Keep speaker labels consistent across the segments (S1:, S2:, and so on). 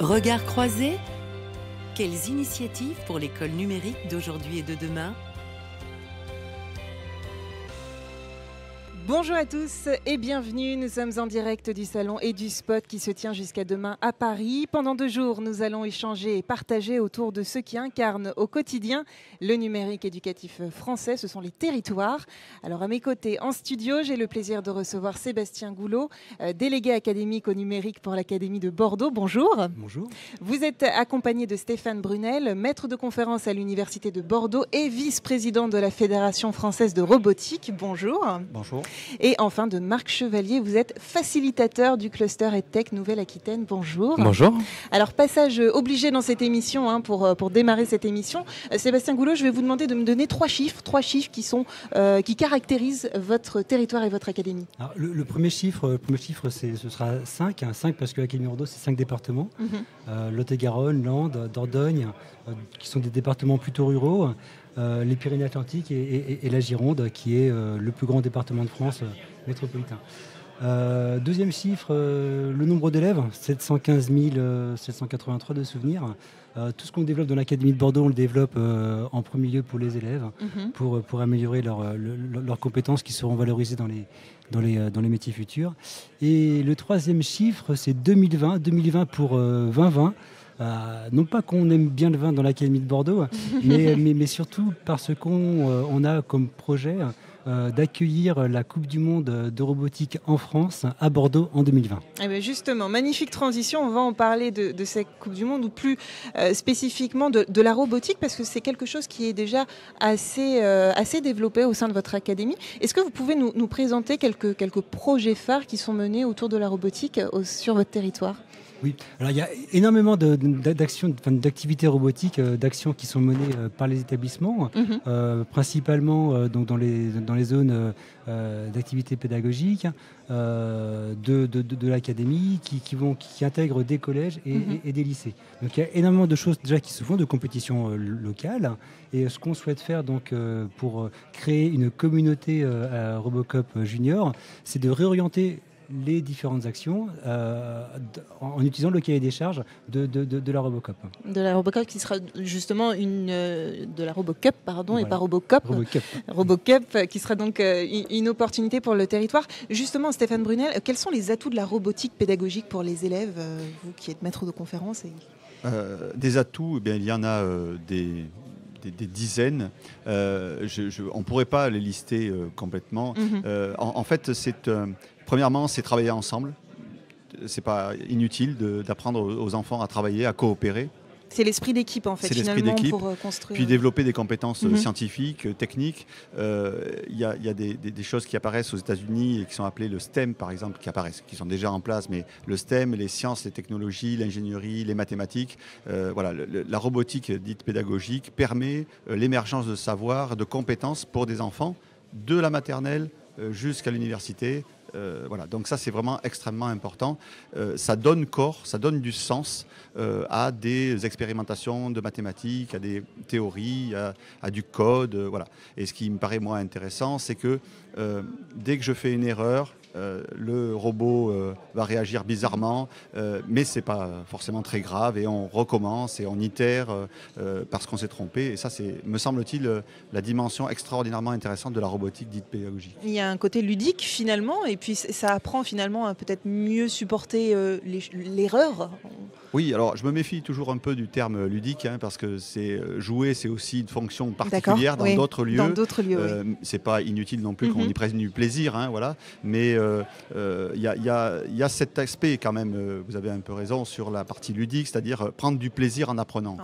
S1: Regards croisés? Quelles initiatives pour l'école numérique d'aujourd'hui et de demain?
S2: Bonjour à tous et bienvenue, nous sommes en direct du salon et du spot qui se tient jusqu'à demain à Paris. Pendant 2 jours, nous allons échanger et partager autour de ceux qui incarnent au quotidien le numérique éducatif français, ce sont les territoires. Alors à mes côtés en studio, j'ai le plaisir de recevoir Sébastien Goulot, délégué académique au numérique pour l'Académie de Bordeaux. Bonjour.
S3: Bonjour.
S2: Vous êtes accompagné de Stéphane Brunel, maître de conférence à l'Université de Bordeaux et vice-président de la Fédération française de robotique. Bonjour.
S3: Bonjour.
S2: Et enfin de Marc Chevalier, vous êtes facilitateur du cluster EdTech Nouvelle-Aquitaine. Bonjour.
S3: Bonjour.
S2: Alors passage obligé dans cette émission pour démarrer cette émission. Sébastien Goulot, je vais vous demander de me donner 3 chiffres qui caractérisent votre territoire et votre académie.
S3: Alors, le premier chiffre, ce sera 5. 5 parce que l'Académie de Bordeaux, c'est 5 départements. Lot-et-Garonne, Landes, Dordogne, qui sont des départements plutôt ruraux. Les Pyrénées-Atlantiques et la Gironde, qui est le plus grand département de France métropolitain. Deuxième chiffre, le nombre d'élèves, 715 783 de souvenirs. Tout ce qu'on développe dans l'Académie de Bordeaux, on le développe en premier lieu pour les élèves, pour améliorer leurs compétences qui seront valorisées dans les métiers futurs. Et le troisième chiffre, c'est 2020. 2020 pour 2020. Non pas qu'on aime bien le vin dans l'Académie de Bordeaux, mais surtout parce qu'on a comme projet d'accueillir la Coupe du Monde de robotique en France à Bordeaux en 2020.
S2: Eh bien justement, magnifique transition, on va en parler de cette Coupe du Monde ou plus spécifiquement de la robotique parce que c'est quelque chose qui est déjà assez développé au sein de votre académie. Est-ce que vous pouvez nous présenter quelques projets phares qui sont menés autour de la robotique sur votre territoire ?
S3: Oui, alors il y a énormément d'activités robotiques, d'actions qui sont menées par les établissements, principalement donc dans les zones d'activités pédagogiques de l'académie qui intègrent des collèges et des lycées. Donc il y a énormément de choses déjà qui se font, de compétitions locales. Et ce qu'on souhaite faire donc pour créer une communauté Robocop Junior, c'est de réorienter les différentes actions en utilisant le cahier des charges de la Robocop.
S2: De la Robocop qui sera justement de la Robocup, pardon, voilà. Et pas Robocop. Robocup qui sera donc une opportunité pour le territoire. Justement, Stéphane Brunel, quels sont les atouts de la robotique pédagogique pour les élèves, vous qui êtes maître de conférence
S4: Des atouts, eh bien, il y en a des dizaines. On ne pourrait pas les lister complètement. En fait, premièrement, c'est travailler ensemble. Ce n'est pas inutile d'apprendre aux enfants à travailler, à coopérer.
S2: C'est l'esprit d'équipe, en fait,
S4: c'est finalement,
S2: pour construire.
S4: Puis développer des compétences scientifiques, techniques. Il y a des choses qui apparaissent aux États-Unis et qui sont appelées le STEM, par exemple, qui sont déjà en place. Mais le STEM, les sciences, les technologies, l'ingénierie, les mathématiques, la robotique dite pédagogique permet l'émergence de savoir, de compétences pour des enfants de la maternelle jusqu'à l'université. Donc ça c'est vraiment extrêmement important. Ça donne corps, ça donne du sens à des expérimentations de mathématiques, à des théories, à du code. Et ce qui me paraît moi intéressant, c'est que dès que je fais une erreur, le robot va réagir bizarrement, mais c'est pas forcément très grave et on recommence et on itère parce qu'on s'est trompé. Et ça, c'est, me semble-t-il, la dimension extraordinairement intéressante de la robotique dite pédagogique.
S2: Il y a un côté ludique finalement, et puis ça apprend finalement à peut-être mieux supporter l'erreur.
S4: Oui, alors je me méfie toujours un peu du terme ludique, parce que jouer, c'est aussi une fonction particulière dans d'autres lieux.
S2: Dans d'autres lieux, oui.
S4: C'est pas inutile non plus qu'on y prenne du plaisir, mais il y a cet aspect quand même, vous avez un peu raison, sur la partie ludique, c'est-à-dire prendre du plaisir en apprenant.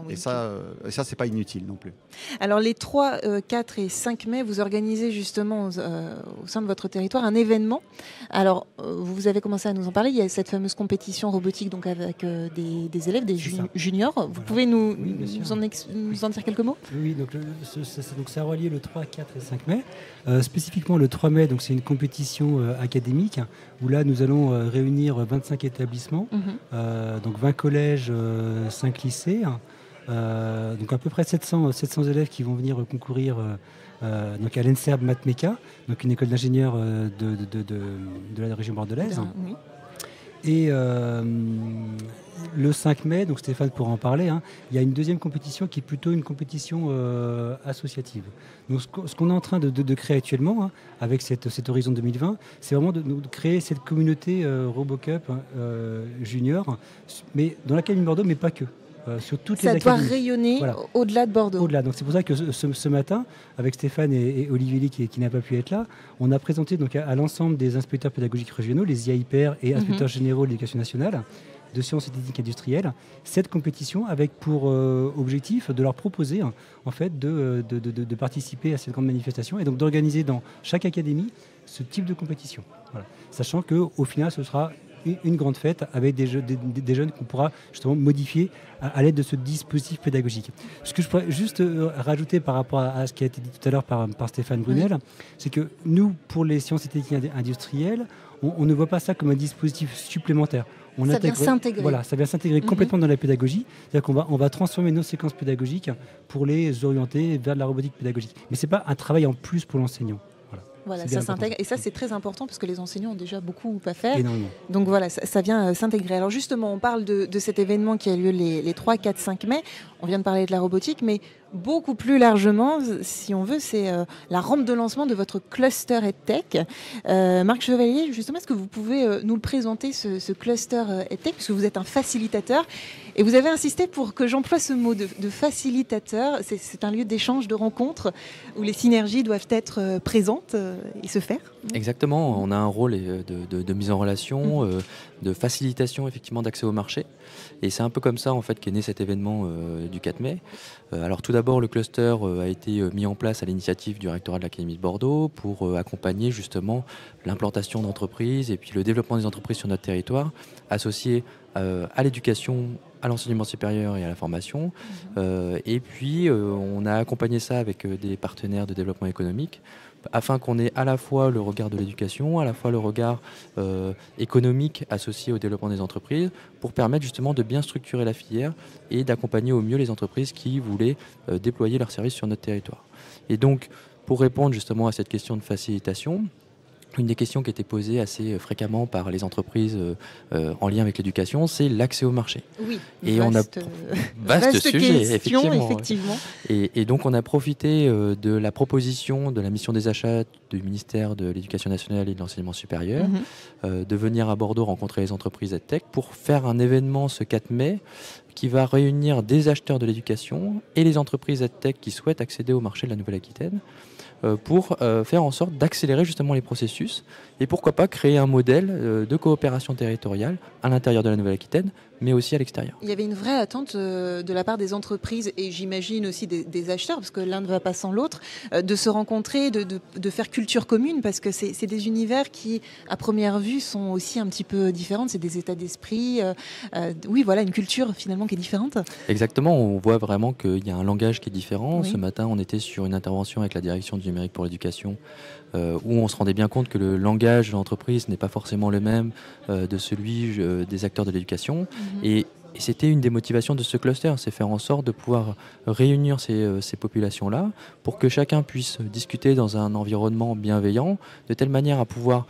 S2: Oui.
S4: Et ça, c'est pas inutile non plus.
S2: Alors les 3, 4 et 5 mai, vous organisez justement au sein de votre territoire un événement. Alors, vous avez commencé à nous en parler, il y a cette fameuse compétition robotique donc avec des élèves, des juniors. Vous pouvez nous en dire quelques mots ?
S3: Oui, donc ça aura lieu le 3, 4 et 5 mai. Spécifiquement le 3 mai, donc c'est une compétition académique où là nous allons réunir 25 établissements, donc 20 collèges, 5 lycées, donc à peu près 700 élèves qui vont venir concourir donc à l'ENSERB MathMeca, donc une école d'ingénieurs de la région bordelaise. Et le 5 mai, donc Stéphane pourra en parler, hein, il y a une deuxième compétition qui est plutôt une compétition associative. Donc ce qu'on est en train de créer actuellement, hein, avec cet horizon 2020, c'est vraiment de créer cette communauté RoboCup junior, mais dans l'Académie de Bordeaux, mais pas que. Sur toutes les
S2: doit
S3: académies.
S2: rayonner au-delà de Bordeaux.
S3: Au-delà. Donc c'est pour ça que ce matin, avec Stéphane et Olivier Lee qui n'a pas pu être là, on a présenté donc à l'ensemble des inspecteurs pédagogiques régionaux, les IAIPR et inspecteurs généraux de l'éducation nationale, de sciences et techniques industrielles, cette compétition avec pour objectif de leur proposer en fait de participer à cette grande manifestation et donc d'organiser dans chaque académie ce type de compétition. Voilà. Sachant qu'au final, ce sera une grande fête avec des jeunes qu'on pourra justement modifier à l'aide de ce dispositif pédagogique. Ce que je pourrais juste rajouter par rapport à ce qui a été dit tout à l'heure par Stéphane Brunel, c'est que nous, pour les sciences et techniques industrielles, on ne voit pas ça comme un dispositif supplémentaire.
S2: Ça vient s'intégrer.
S3: Voilà, ça vient s'intégrer complètement dans la pédagogie. C'est-à-dire qu'on va transformer nos séquences pédagogiques pour les orienter vers de la robotique pédagogique. Mais ce n'est pas un travail en plus pour l'enseignant.
S2: Voilà, ça s'intègre. Et ça, c'est très important parce que les enseignants ont déjà beaucoup à faire.
S3: Énormément.
S2: Donc voilà, ça vient s'intégrer. Alors justement, on parle de cet événement qui a lieu les 3, 4, 5 mai. On vient de parler de la robotique, mais beaucoup plus largement, si on veut, c'est la rampe de lancement de votre cluster EdTech. Marc Chevalier, justement, est-ce que vous pouvez nous le présenter, ce cluster EdTech, puisque vous êtes un facilitateur et vous avez insisté pour que j'emploie ce mot de facilitateur. C'est un lieu d'échange, de rencontre, où les synergies doivent être présentes et se faire.
S5: Exactement, on a un rôle de mise en relation, de facilitation effectivement d'accès au marché. Et c'est un peu comme ça en fait qu'est né cet événement du 4 mai. Alors tout d'abord, le cluster a été mis en place à l'initiative du rectorat de l'Académie de Bordeaux pour accompagner justement l'implantation d'entreprises et puis le développement des entreprises sur notre territoire, associé à l'éducation, à l'enseignement supérieur et à la formation. Et puis on a accompagné ça avec des partenaires de développement économique afin qu'on ait à la fois le regard de l'éducation, à la fois le regard économique associé au développement des entreprises pour permettre justement de bien structurer la filière et d'accompagner au mieux les entreprises qui voulaient déployer leurs services sur notre territoire. Et donc, pour répondre justement à cette question de facilitation, une des questions qui était posée assez fréquemment par les entreprises en lien avec l'éducation, c'est l'accès au marché.
S2: Oui,
S5: et vaste sujet, effectivement. Et donc on a profité de la proposition de la mission des achats du ministère de l'Éducation nationale et de l'enseignement supérieur de venir à Bordeaux rencontrer les entreprises EdTech pour faire un événement ce 4 mai qui va réunir des acheteurs de l'éducation et les entreprises EdTech qui souhaitent accéder au marché de la Nouvelle-Aquitaine pour faire en sorte d'accélérer justement les processus et pourquoi pas créer un modèle de coopération territoriale à l'intérieur de la Nouvelle-Aquitaine, mais aussi à l'extérieur.
S2: Il y avait une vraie attente de la part des entreprises et j'imagine aussi des acheteurs, parce que l'un ne va pas sans l'autre, de se rencontrer, de faire culture commune, parce que c'est des univers qui, à première vue, sont aussi un petit peu différents. C'est des états d'esprit. Oui, voilà, une culture finalement qui est différente.
S5: Exactement, on voit vraiment qu'il y a un langage qui est différent.
S2: Oui.
S5: Ce matin, on était sur une intervention avec la direction du numérique pour l'éducation, où on se rendait bien compte que le langage de l'entreprise n'est pas forcément le même de celui des acteurs de l'éducation. Et c'était une des motivations de ce cluster, c'est faire en sorte de pouvoir réunir ces populations-là pour que chacun puisse discuter dans un environnement bienveillant, de telle manière à pouvoir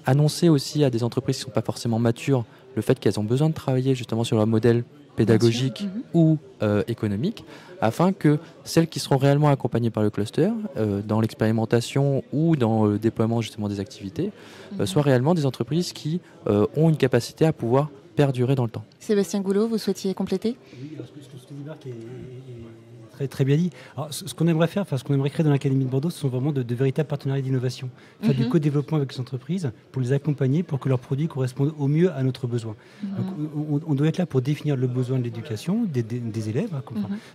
S5: annoncer aussi à des entreprises qui ne sont pas forcément matures le fait qu'elles ont besoin de travailler justement sur leur modèle pédagogique ou économique, afin que celles qui seront réellement accompagnées par le cluster, dans l'expérimentation ou dans le déploiement justement des activités, soient réellement des entreprises qui ont une capacité à pouvoir perdurer dans le temps.
S2: Sébastien Goulot, vous souhaitiez compléter ?
S3: Oui, alors ce que dit Marc est très, très bien dit. Alors, ce qu'on aimerait faire, enfin, ce qu'on aimerait créer dans l'Académie de Bordeaux, ce sont vraiment de véritables partenariats d'innovation. Faire du co-développement avec les entreprises pour les accompagner, pour que leurs produits correspondent au mieux à notre besoin. Donc, on doit être là pour définir le besoin de l'éducation des élèves,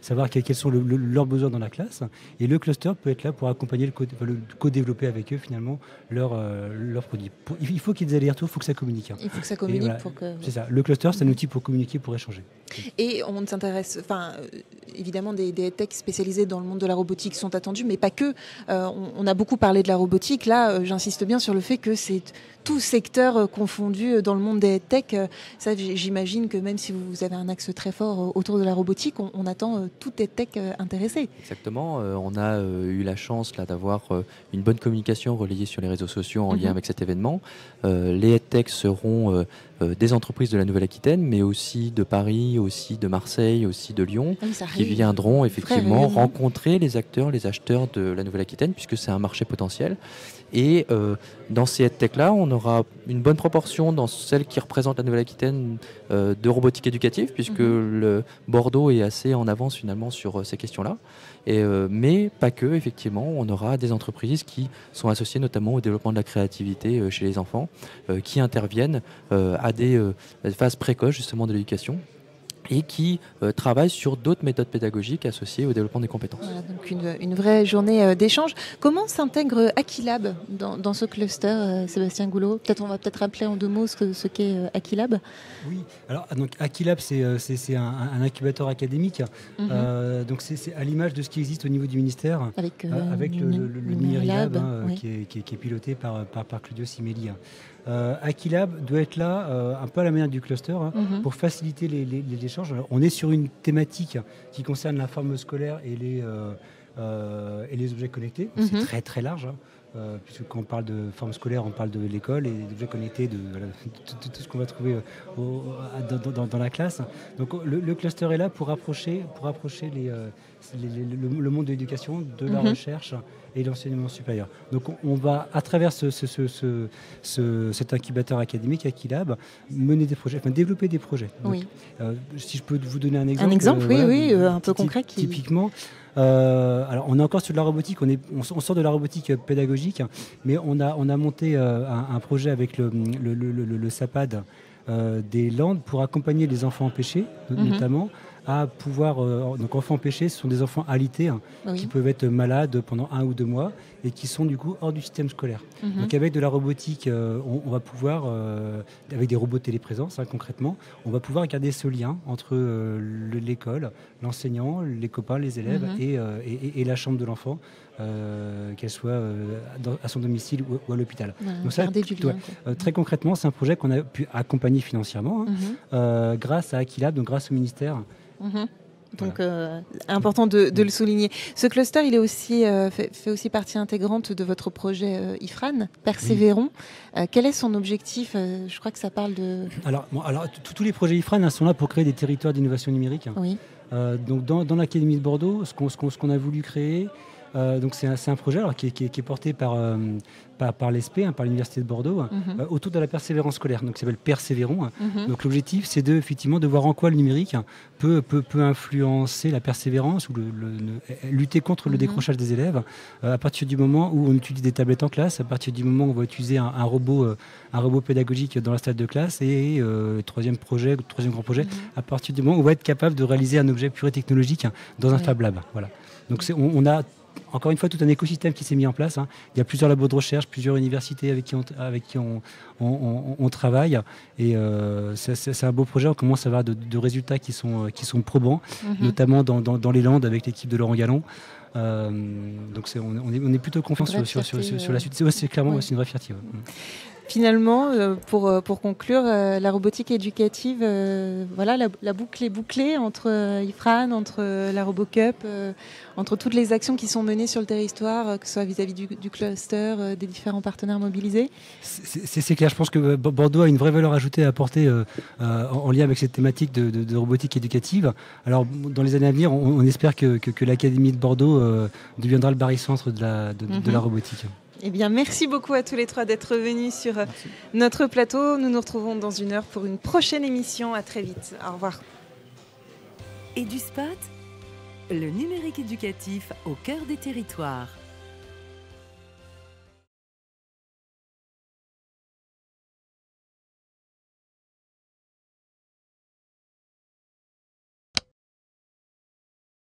S3: savoir quels sont leurs besoins dans la classe. Et le cluster peut être là pour accompagner le co-développer avec eux finalement leurs produits. Il faut qu'ils aient les retours, il faut que ça communique.
S2: Il faut que ça communique pour que...
S3: C'est ça. Le cluster, c'est un outil pour communiquer, pour échanger.
S2: Et on s'intéresse, évidemment des EdTech spécialisés dans le monde de la robotique sont attendus, mais pas que. On a beaucoup parlé de la robotique. Là, j'insiste bien sur le fait que c'est tout secteur confondu dans le monde des EdTech. Ça, j'imagine que même si vous avez un axe très fort autour de la robotique, on attend tout EdTech intéressé.
S5: Exactement. On a eu la chance là, d'avoir une bonne communication relayée sur les réseaux sociaux en lien avec cet événement. Les EdTech seront des entreprises de la Nouvelle-Aquitaine, mais aussi de Paris, aussi de Marseille, aussi de Lyon, qui viendront effectivement rencontrer les acteurs, les acheteurs de la Nouvelle-Aquitaine, puisque c'est un marché potentiel. Et dans ces EdTech-là, on aura une bonne proportion dans celles qui représentent la Nouvelle-Aquitaine de robotique éducative, puisque le Bordeaux est assez en avance finalement sur ces questions-là. Mais pas que, effectivement, on aura des entreprises qui sont associées notamment au développement de la créativité chez les enfants, qui interviennent à des phases précoces justement de l'éducation, et qui travaillent sur d'autres méthodes pédagogiques associées au développement des compétences.
S2: Voilà, donc une vraie journée d'échange. Comment s'intègre Aquilab dans ce cluster, Sébastien Goulot? On va peut-être rappeler en 2 mots ce qu'est Aquilab.
S3: Oui, alors donc Aquilab, c'est un incubateur académique. Donc c'est à l'image de ce qui existe au niveau du ministère, avec le Numérilab, qui est piloté par Claudio Simelli. Aquilab doit être là, un peu à la manière du cluster, pour faciliter les échanges. Alors, on est sur une thématique qui concerne la forme scolaire et les objets connectés. C'est très très large, puisque quand on parle de forme scolaire, on parle de l'école et des objets connectés, de tout ce qu'on va trouver dans la classe. Donc le cluster est là pour rapprocher le monde de l'éducation, de la recherche et l'enseignement supérieur. Donc on va, à travers cet incubateur académique Aquilab, mener des projets, développer des projets. Donc, si je peux vous donner un exemple.
S2: Un exemple, un peu concret.
S3: Typiquement, alors on est encore sur de la robotique, on sort de la robotique pédagogique, mais on a monté un projet avec le SAPAD des Landes pour accompagner les enfants empêchés, notamment, à pouvoir... donc enfants empêchés, ce sont des enfants alités qui peuvent être malades pendant 1 ou 2 mois et qui sont du coup hors du système scolaire. Donc avec de la robotique, on va pouvoir, avec des robots téléprésence concrètement, on va pouvoir garder ce lien entre l'école, l'enseignant, les copains, les élèves et la chambre de l'enfant, qu'elle soit à son domicile ou à l'hôpital. Donc ça, très concrètement, c'est un projet qu'on a pu accompagner financièrement grâce à Aquilab, donc grâce au ministère.
S2: Donc important de le souligner. Ce cluster, il est aussi, fait aussi partie intégrante de votre projet IFRAN, Persévérons. Quel est son objectif? Je crois que ça parle de... Alors
S3: tous les projets IFRAN sont là pour créer des territoires d'innovation numérique. Donc dans l'Académie de Bordeaux, ce qu'on a voulu créer, donc c'est un projet qui est porté par l'ESP, par l'Université de Bordeaux, autour de la persévérance scolaire. Donc ça s'appelle Persévérons. Donc l'objectif, c'est effectivement de voir en quoi le numérique peut influencer la persévérance ou lutter contre le décrochage des élèves à partir du moment où on utilise des tablettes en classe, à partir du moment où on va utiliser un robot pédagogique dans la salle de classe et troisième grand projet, à partir du moment où on va être capable de réaliser un objet pur et technologique dans un Fab Lab. Voilà. Donc on a encore une fois tout un écosystème qui s'est mis en place. Il y a plusieurs labos de recherche, plusieurs universités avec qui on travaille. Et c'est un beau projet. On commence à avoir de résultats qui sont probants, notamment dans les Landes avec l'équipe de Laurent Gallon. Donc on est plutôt confiant sur la suite. C'est clairement c'est une vraie fierté.
S2: Finalement, pour conclure, la robotique éducative, la boucle est bouclée entre IFRAN, entre la RoboCup, entre toutes les actions qui sont menées sur le territoire, que ce soit vis-à-vis du cluster, des différents partenaires mobilisés.
S3: C'est clair, je pense que Bordeaux a une vraie valeur ajoutée à apporter en lien avec cette thématique de robotique éducative. Alors, dans les années à venir, on espère que l'Académie de Bordeaux deviendra le barycentre de la robotique.
S2: Eh bien, merci beaucoup à tous les 3 d'être venus sur notre plateau. Nous nous retrouvons dans 1 heure pour une prochaine émission. À très vite. Au revoir.
S1: EduSpot, le numérique éducatif au cœur des territoires.